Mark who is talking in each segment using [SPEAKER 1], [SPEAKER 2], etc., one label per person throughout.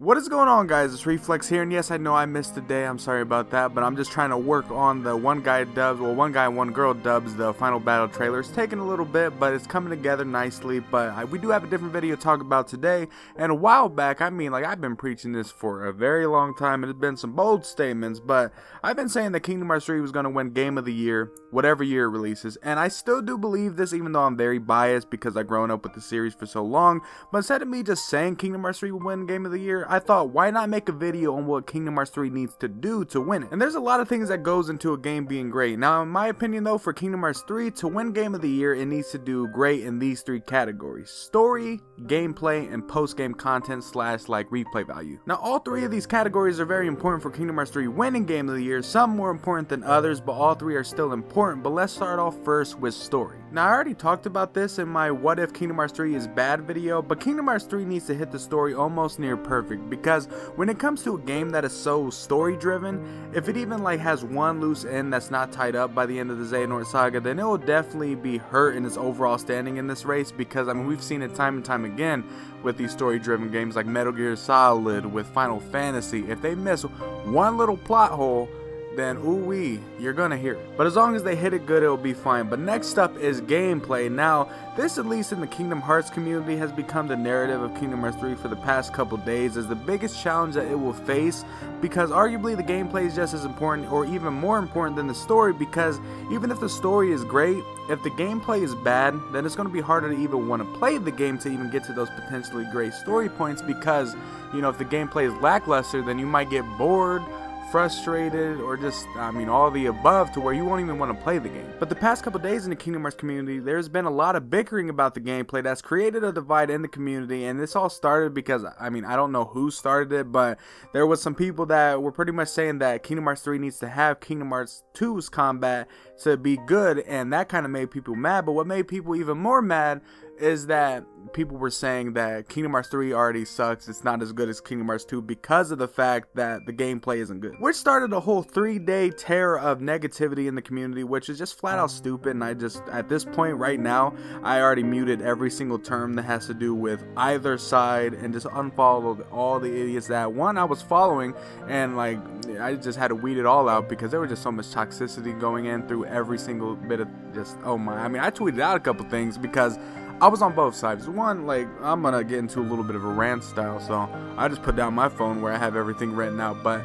[SPEAKER 1] What is going on, guys? It's Reflex here, and yes, I know I missed a day. I'm sorry about that, but I'm just trying to work on the one guy, one girl dubs, the final battle trailer. It's taking a little bit, but it's coming together nicely. But we do have a different video to talk about today. And a while back, I've been preaching this for a very long time, and it's been some bold statements, but I've been saying that Kingdom Hearts 3 was going to win Game of the Year, whatever year it releases. And I still do believe this, even though I'm very biased because I've grown up with the series for so long. But instead of me just saying Kingdom Hearts 3 will win Game of the Year, I thought, why not make a video on what Kingdom Hearts 3 needs to do to win it? And there's a lot of things that goes into a game being great. Now, in my opinion though, for Kingdom Hearts 3 to win Game of the Year, it needs to do great in these three categories: story, gameplay, and post-game content / replay value. Now, all three of these categories are very important for Kingdom Hearts 3 winning Game of the Year, some more important than others, but all three are still important. But let's start off first with story. Now, I already talked about this in my What If Kingdom Hearts 3 is Bad video, but Kingdom Hearts 3 needs to hit the story almost near perfect, because when it comes to a game that is so story driven, if it even has one loose end that's not tied up by the end of the Xenosaga, then it will definitely be hurt in its overall standing in this race, because we've seen it time and time again with these story driven games like Metal Gear Solid, with Final Fantasy. If they miss one little plot hole, then ooh-wee, you're gonna hear it. But as long as they hit it good, it'll be fine. But next up is gameplay. Now, this, at least in the Kingdom Hearts community, has become the narrative of Kingdom Hearts 3 for the past couple days as the biggest challenge that it will face, because arguably the gameplay is just as important or even more important than the story, because even if the story is great, if the gameplay is bad, then it's going to be harder to even want to play the game to even get to those potentially great story points, because, if the gameplay is lackluster, then you might get bored, frustrated, or just all the above, to where you won't even want to play the game. But the past couple days in the Kingdom Hearts community, there's been a lot of bickering about the gameplay that's created a divide in the community. And this all started because I don't know who started it, but there was some people that were pretty much saying that Kingdom Hearts 3 needs to have Kingdom Hearts 2's combat to be good, and that kind of made people mad. But what made people even more mad is that people were saying that Kingdom Hearts 3 already sucks, it's not as good as Kingdom Hearts 2, because of the fact that the gameplay isn't good. Which started a whole 3-day tear of negativity in the community, which is just flat out stupid. And at this point right now, I already muted every single term that has to do with either side, and just unfollowed all the idiots that I was following, and I just had to weed it all out, because there was just so much toxicity going in through every single bit of I tweeted out a couple things because I was on both sides. One, I'm gonna get into a little bit of a rant style, so I just put down my phone where I have everything written out. But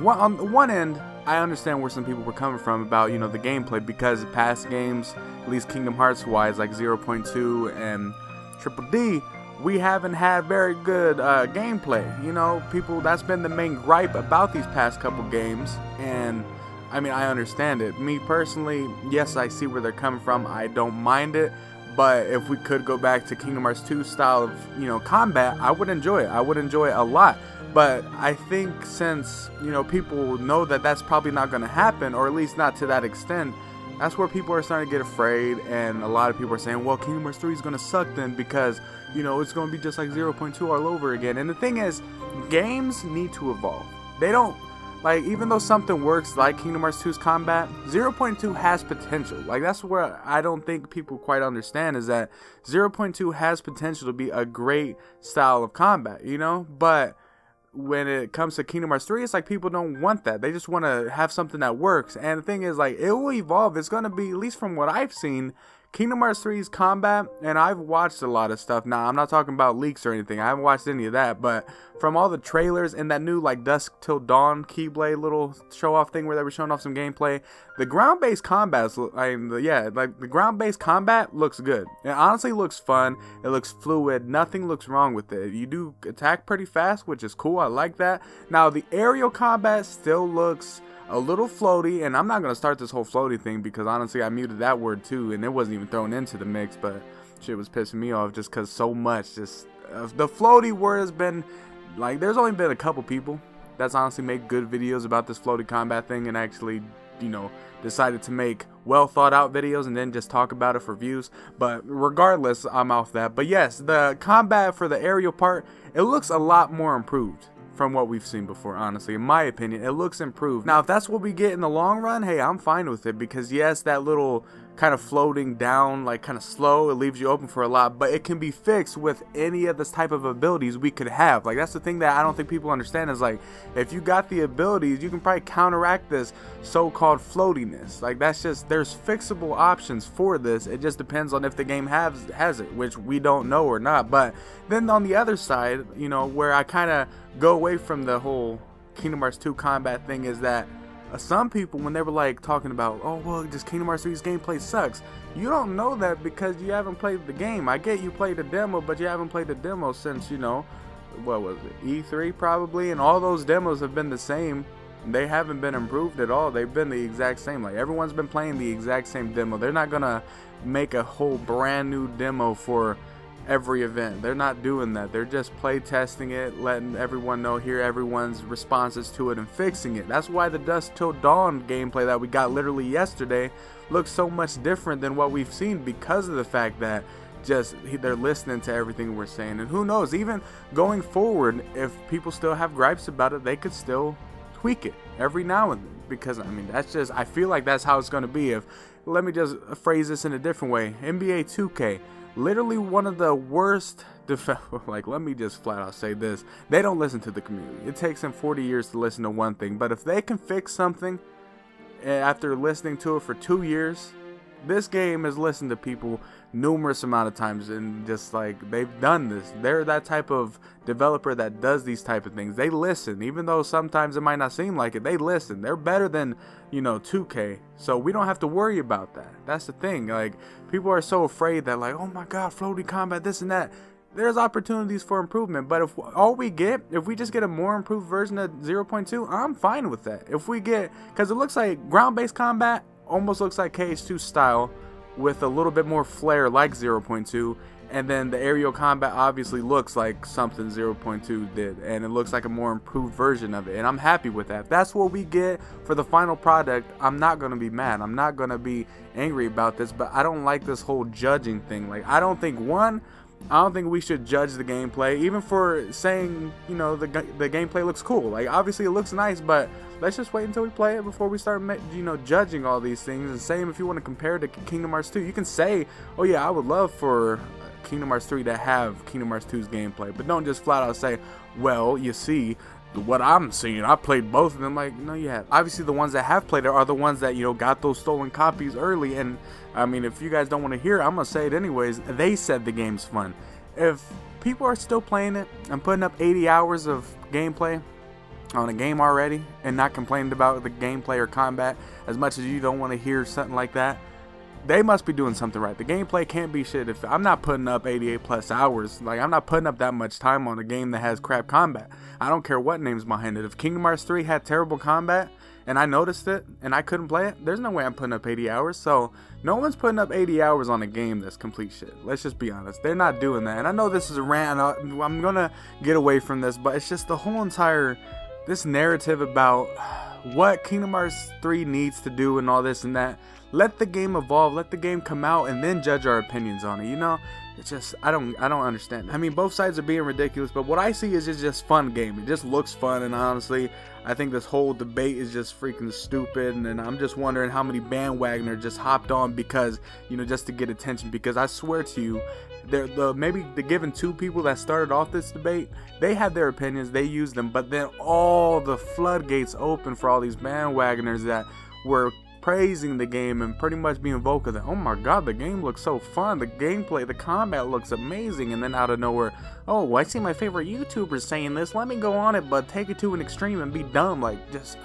[SPEAKER 1] on one end, I understand where some people were coming from about, the gameplay, because past games, at least Kingdom Hearts wise, like 0.2 and Triple D, we haven't had very good gameplay. People, that's been the main gripe about these past couple games, and I understand it. Me personally, yes, I see where they're coming from. I don't mind it. But if we could go back to Kingdom Hearts 2 style of, combat, I would enjoy it. I would enjoy it a lot. But I think since, people know that that's probably not going to happen, or at least not to that extent, that's where people are starting to get afraid. And a lot of people are saying, well, Kingdom Hearts 3 is going to suck then, because, it's going to be just like 0.2 all over again. And the thing is, games need to evolve. They don't, even though something works like Kingdom Hearts 2's combat, 0.2 has potential. That's where I don't think people quite understand, is that 0.2 has potential to be a great style of combat, But when it comes to Kingdom Hearts 3, it's people don't want that. They just want to have something that works. And the thing is, it will evolve. It's going to be, at least from what I've seen, Kingdom Hearts 3's combat, and I've watched a lot of stuff. Now, I'm not talking about leaks or anything. I haven't watched any of that, but from all the trailers and that new Dusk Till Dawn Keyblade little show-off thing where they were showing off some gameplay, the ground-based combat, the ground-based combat looks good. It honestly looks fun. It looks fluid. Nothing looks wrong with it. You do attack pretty fast, which is cool. I like that. Now, the aerial combat still looks a little floaty, and I'm not going to start this whole floaty thing, because honestly I muted that word too, and it wasn't even thrown into the mix, but shit was pissing me off just because so much the floaty word has been there's only been a couple people that's honestly made good videos about this floaty combat thing, and actually decided to make well thought out videos and then just talk about it for views. But regardless, I'm off that. But yes, the combat for the aerial part, it looks a lot more improved from what we've seen before. Honestly, in my opinion, it looks improved. Now, if that's what we get in the long run, hey, I'm fine with it, because yes, that little kind of floating down, like kind of slow. It leaves you open for a lot, but it can be fixed with any of this type of abilities we could have. Like, that's the thing that I don't think people understand, is like, if you got the abilities, you can probably counteract this so-called floatiness. Like, that's just, there's fixable options for this. It just depends on if the game has it, which we don't know or not. But then on the other side, you know, where I kind of go away from the whole Kingdom Hearts 2 combat thing, is that some people, when they were like talking about, oh well, just Kingdom Hearts 3's gameplay sucks, you don't know that because you haven't played the game. I get you played the demo, but you haven't played the demo since, you know, what was it, E3 probably, and all those demos have been the same. They haven't been improved at all. They've been the exact same. Like, everyone's been playing the exact same demo. They're not gonna make a whole brand new demo for every event. They're not doing that. They're just play testing it, letting everyone know, hear everyone's responses to it, and fixing it. That's why the Dusk Till Dawn gameplay that we got literally yesterday looks so much different than what we've seen, because of the fact that just they're listening to everything we're saying. And who knows, even going forward, if people still have gripes about it, they could still tweak it every now and then, because I mean, that's just, I feel like that's how it's going to be. If, let me just phrase this in a different way, NBA 2K, literally one of the worst like, let me just flat out say this, they don't listen to the community. It takes them 40 years to listen to one thing, but if they can fix something after listening to it for 2 years, this game has listened to people numerous amount of times, and just like, they've done this. They're that type of developer that does these type of things. They listen, even though sometimes it might not seem like it. They listen. They're better than, you know, 2K, so we don't have to worry about that. That's the thing. Like, people are so afraid that, like, oh my god, floating combat, this and that. There's opportunities for improvement, but if all we get, if we just get a more improved version of 0.2, I'm fine with that. If we get, because it looks like ground-based combat almost looks like KH2 style, with a little bit more flair like 0.2, and then the aerial combat obviously looks like something 0.2 did, and it looks like a more improved version of it, and I'm happy with that. If that's what we get for the final product, I'm not going to be mad. I'm not going to be angry about this, but I don't like this whole judging thing. Like, I don't think we should judge the gameplay, even for saying, you know, the gameplay looks cool. Like, obviously it looks nice, but let's just wait until we play it before we start, you know, judging all these things. And same if you want to compare it to Kingdom Hearts 2, you can say, oh yeah, I would love for Kingdom Hearts 3 to have Kingdom Hearts 2's gameplay, but don't just flat out say, well, you see, what I'm seeing, I played both of them. Like, no, you have. Obviously the ones that have played it are the ones that, you know, got those stolen copies early. And I mean, if you guys don't want to hear it, I'm gonna say it anyways. They said the game's fun. If people are still playing it and putting up 80 hours of gameplay on a game already and not complaining about the gameplay or combat as much as you don't want to hear something like that, they must be doing something right. The gameplay can't be shit. If I'm not putting up 88 plus hours, like, I'm not putting up that much time on a game that has crap combat. I don't care what name's behind it. If Kingdom Hearts 3 had terrible combat and I noticed it and I couldn't play it, there's no way I'm putting up 80 hours. So no one's putting up 80 hours on a game that's complete shit. Let's just be honest. They're not doing that. And I know this is a rant. I'm gonna get away from this, but it's just the whole entire, this narrative about what Kingdom Hearts 3 needs to do and all this and that. Let the game evolve, let the game come out, and then judge our opinions on it, you know? It's just, I don't understand. I mean, both sides are being ridiculous, but what I see is it's just fun game. It just looks fun, and honestly, I think this whole debate is just freaking stupid, and I'm just wondering how many bandwagoners just hopped on because, you know, just to get attention, because I swear to you, maybe the given two people that started off this debate, they had their opinions, they used them, but then all the floodgates open for all these bandwagoners that were praising the game and pretty much being vocal that, oh my god, the game looks so fun, the gameplay, the combat looks amazing, and then out of nowhere, oh, I see my favorite YouTubers saying this, let me go on it, but take it to an extreme and be dumb. Like, just,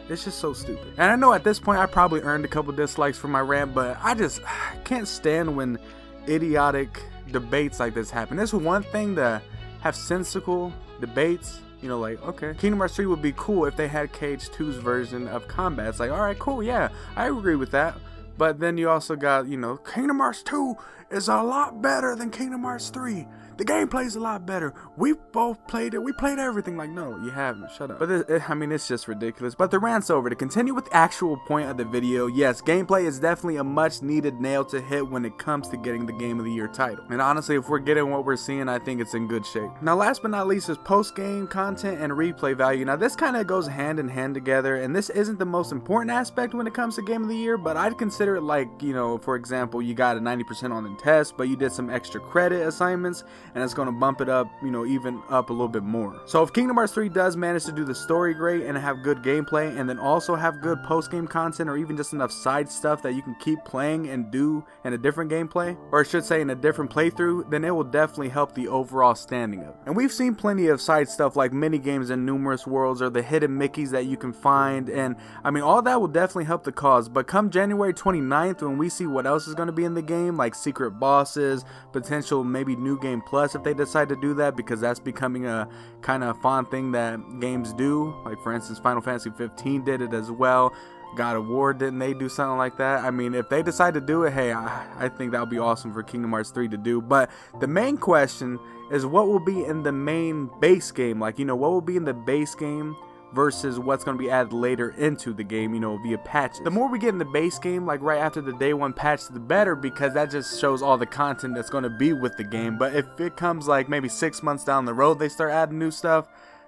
[SPEAKER 1] it's just so stupid. And I know at this point I probably earned a couple dislikes for my rant, but I just can't stand when idiotic debates like this happen. It's one thing to have sensical debates, you know, like, okay, Kingdom Hearts 3 would be cool if they had KH2's version of combat. It's like, alright, cool, yeah, I agree with that. But then you also got, you know, Kingdom Hearts 2 is a lot better than Kingdom Hearts 3. the gameplay is a lot better. We both played it. We played everything. Like, no, you haven't. Shut up. But I mean, it's just ridiculous. But the rant's over. To continue with the actual point of the video, yes, gameplay is definitely a much needed nail to hit when it comes to getting the Game of the Year title. And honestly, if we're getting what we're seeing, I think it's in good shape. Now, last but not least is post-game content and replay value. Now, this kind of goes hand in hand together, and this isn't the most important aspect when it comes to Game of the Year, but I'd consider it like, you know, for example, you got a 90% on the test, but you did some extra credit assignments, and it's going to bump it up, you know, even up a little bit more. So if Kingdom Hearts 3 does manage to do the story great and have good gameplay, and then also have good post-game content, or even just enough side stuff that you can keep playing and do in a different gameplay, or I should say in a different playthrough, then it will definitely help the overall standing of it. And we've seen plenty of side stuff like mini games in numerous worlds, or the hidden Mickeys that you can find, and I mean, all that will definitely help the cause. But come January 29th, when we see what else is going to be in the game, like secret bosses, potential maybe new game plus if they decide to do that, because that's becoming a kind of fun thing that games do. Like for instance, Final Fantasy 15 did it as well. God of War, didn't they do something like that? I mean, if they decide to do it, hey, I think that would be awesome for Kingdom Hearts 3 to do. But the main question is what will be in the main base game? Like, you know, what will be in the base game versus what's going to be added later into the game, you know, via patches. The more we get in the base game, like right after the day one patch, the better, because that just shows all the content that's going to be with the game. But if it comes like maybe 6 months down the road, they start adding new stuff,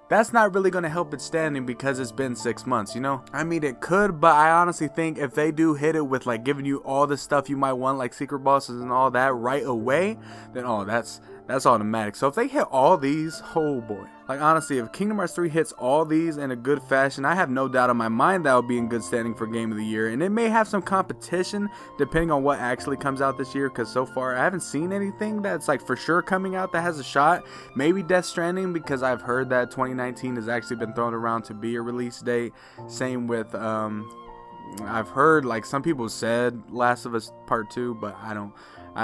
[SPEAKER 1] that's not really going to help it standing because it's been 6 months, you know? I mean, it could, but I honestly think if they do hit it with like giving you all the stuff you might want, like secret bosses and all that right away, then oh, that's automatic. So if they hit all these, oh boy. Like honestly, if Kingdom Hearts 3 hits all these in a good fashion, I have no doubt in my mind that will be in good standing for Game of the Year. And it may have some competition depending on what actually comes out this year, because so far I haven't seen anything that's like for sure coming out that has a shot. Maybe Death Stranding, because I've heard that 2019 has actually been thrown around to be a release date. Same with I've heard like some people said Last of Us Part 2, but I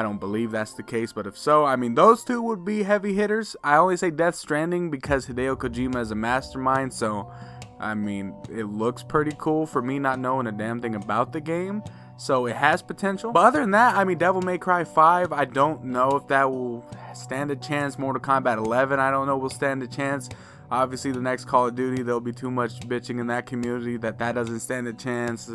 [SPEAKER 1] don't believe that's the case. But if so, I mean, those two would be heavy hitters. I only say Death Stranding because Hideo Kojima is a mastermind, so I mean, it looks pretty cool for me not knowing a damn thing about the game, so it has potential. But other than that, I mean, Devil May Cry 5, I don't know if that will stand a chance. Mortal Kombat 11, I don't know will stand a chance. Obviously, the next Call of Duty, there'll be too much bitching in that community that doesn't stand a chance.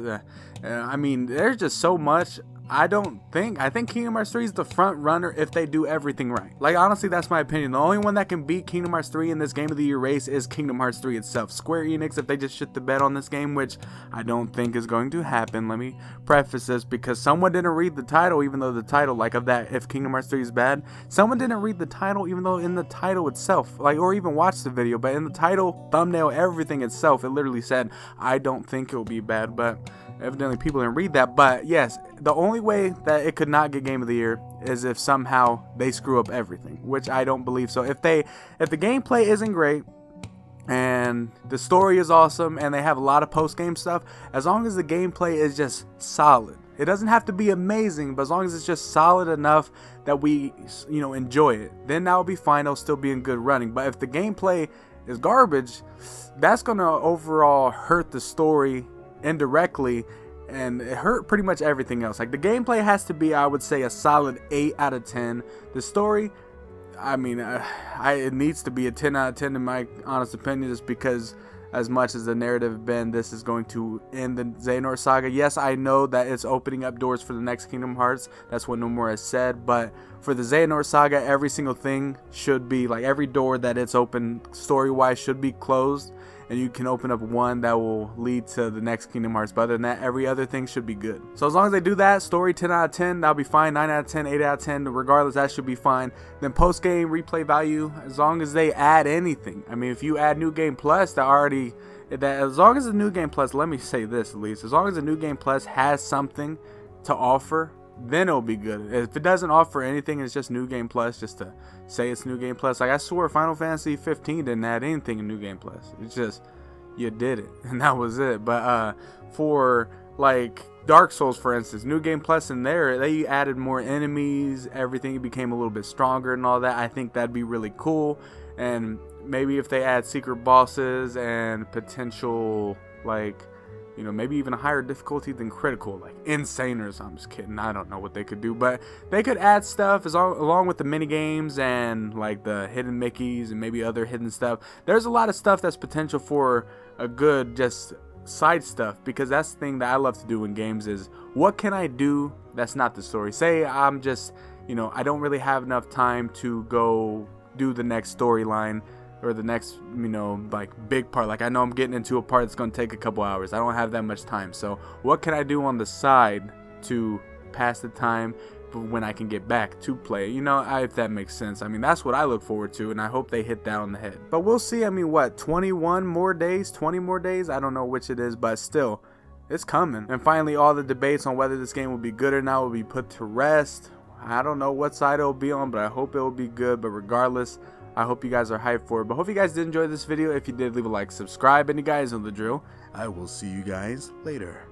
[SPEAKER 1] I mean, there's just so much. I think Kingdom Hearts 3 is the front runner if they do everything right. Like, honestly, that's my opinion. The only one that can beat Kingdom Hearts 3 in this Game of the Year race is Kingdom Hearts 3 itself. Square Enix, if they just shit the bed on this game, which I don't think is going to happen. Let me preface this, because someone didn't read the title, even though the title, like, of that, if Kingdom Hearts 3 is bad, someone didn't read the title, even though in the title itself, like, or even watch the video, but in the title, thumbnail, everything itself, it literally said, I don't think it will be bad, but evidently people didn't read that. But yes, the only way that it could not get Game of the Year is if somehow they screw up everything, which I don't believe so. If the gameplay isn't great and the story is awesome and they have a lot of post-game stuff, as long as the gameplay is just solid, it doesn't have to be amazing, but as long as it's just solid enough that we, you know, enjoy it, then that will be fine. It'll still be in good running. But if the gameplay is garbage, that's gonna overall hurt the story indirectly, and it hurt pretty much everything else. Like, the gameplay has to be, I would say, a solid 8 out of 10. The story, I mean, it needs to be a 10 out of 10 in my honest opinion, just because as much as the narrative been, this is going to end the Xenosaga. Yes, I know that it's opening up doors for the next Kingdom Hearts. That's what Nomura has said. But for the Xenosaga, every single thing should be, like, every door that it's open story-wise should be closed. And you can open up one that will lead to the next Kingdom Hearts. But other than that, every other thing should be good. So as long as they do that, story 10 out of 10, that'll be fine. 9 out of 10, 8 out of 10, regardless, that should be fine. Then post-game replay value, as long as they add anything. I mean, if you add New Game Plus, as long as the New Game Plus, let me say this at least, as long as the New Game Plus has something to offer, then it'll be good. If it doesn't offer anything, it's just New Game Plus, just to say it's New Game Plus. Like, I swear Final Fantasy 15 didn't add anything in New Game Plus. It's just, you did it, and that was it. But for, like, Dark Souls, for instance, New Game Plus in there, they added more enemies, everything became a little bit stronger and all that. I think that'd be really cool. And maybe if they add secret bosses and potential, like, you know, maybe even a higher difficulty than critical, like Insaners. I'm just kidding, I don't know what they could do, but they could add stuff along with the mini games and like the hidden Mickeys and maybe other hidden stuff. There's a lot of stuff that's potential for a good just side stuff, because that's the thing that I love to do in games is what can I do that's not the story. Say I'm just, you know, I don't really have enough time to go do the next storyline or the next, you know, like big part. Like I know I'm getting into a part that's going to take a couple hours. I don't have that much time. So what can I do on the side to pass the time when I can get back to play? You know, if that makes sense. I mean, that's what I look forward to, and I hope they hit that on the head. But we'll see. I mean, what, 21 more days, 20 more days? I don't know which it is, but still, it's coming. And finally, all the debates on whether this game will be good or not will be put to rest. I don't know what side it'll be on, but I hope it will be good. But regardless, I hope you guys are hyped for it. But hope you guys did enjoy this video. If you did, leave a like, subscribe, and you guys know the drill. I will see you guys later.